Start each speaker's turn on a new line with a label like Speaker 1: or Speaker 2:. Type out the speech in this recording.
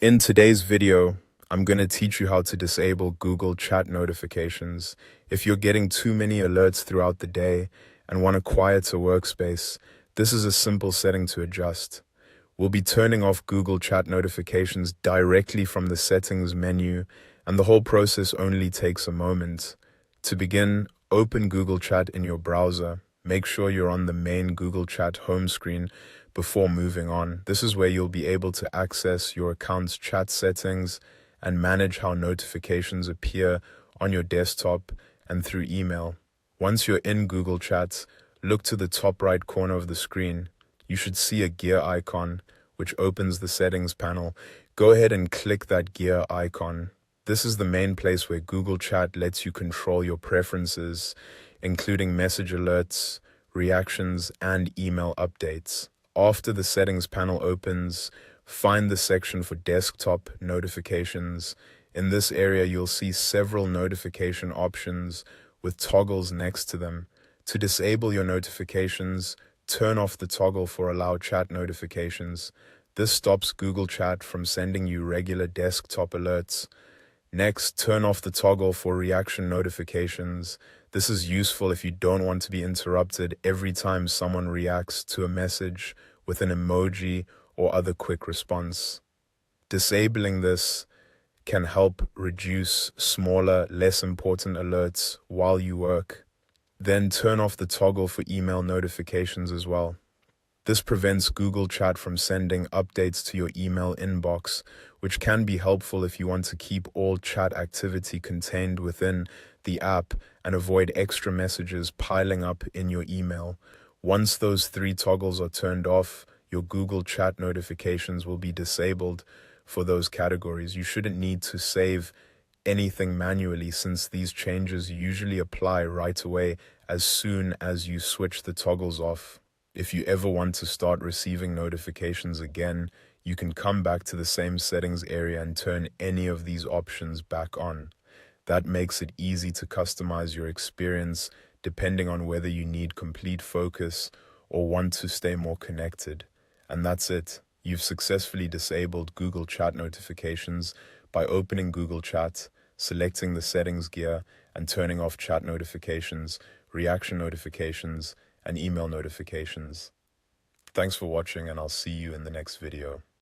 Speaker 1: In today's video, I'm going to teach you how to disable Google Chat notifications. If you're getting too many alerts throughout the day and want a quieter workspace, this is a simple setting to adjust. We'll be turning off Google Chat notifications directly from the settings menu, and the whole process only takes a moment. To begin, open Google Chat in your browser. Make sure you're on the main Google Chat home screen before moving on. This is where you'll be able to access your account's chat settings and manage how notifications appear on your desktop and through email. Once you're in Google Chat, look to the top right corner of the screen. You should see a gear icon, which opens the settings panel. Go ahead and click that gear icon. This is the main place where Google Chat lets you control your preferences, including message alerts, reactions, and email updates. After the settings panel opens, find the section for desktop notifications. In this area, you'll see several notification options with toggles next to them. To disable your notifications, turn off the toggle for Allow Chat Notifications. This stops Google Chat from sending you regular desktop alerts. Next, turn off the toggle for reaction notifications. This is useful if you don't want to be interrupted every time someone reacts to a message with an emoji or other quick response. Disabling this can help reduce smaller, less important alerts while you work. Then turn off the toggle for email notifications as well. This prevents Google Chat from sending updates to your email inbox, which can be helpful if you want to keep all chat activity contained within the app and avoid extra messages piling up in your email. Once those three toggles are turned off, your Google Chat notifications will be disabled for those categories. You shouldn't need to save anything manually, since these changes usually apply right away as soon as you switch the toggles off. If you ever want to start receiving notifications again, you can come back to the same settings area and turn any of these options back on. That makes it easy to customize your experience depending on whether you need complete focus or want to stay more connected. And that's it. You've successfully disabled Google Chat notifications by opening Google Chat, selecting the settings gear, and turning off chat notifications, reaction notifications, and email notifications. Thanks for watching, and I'll see you in the next video.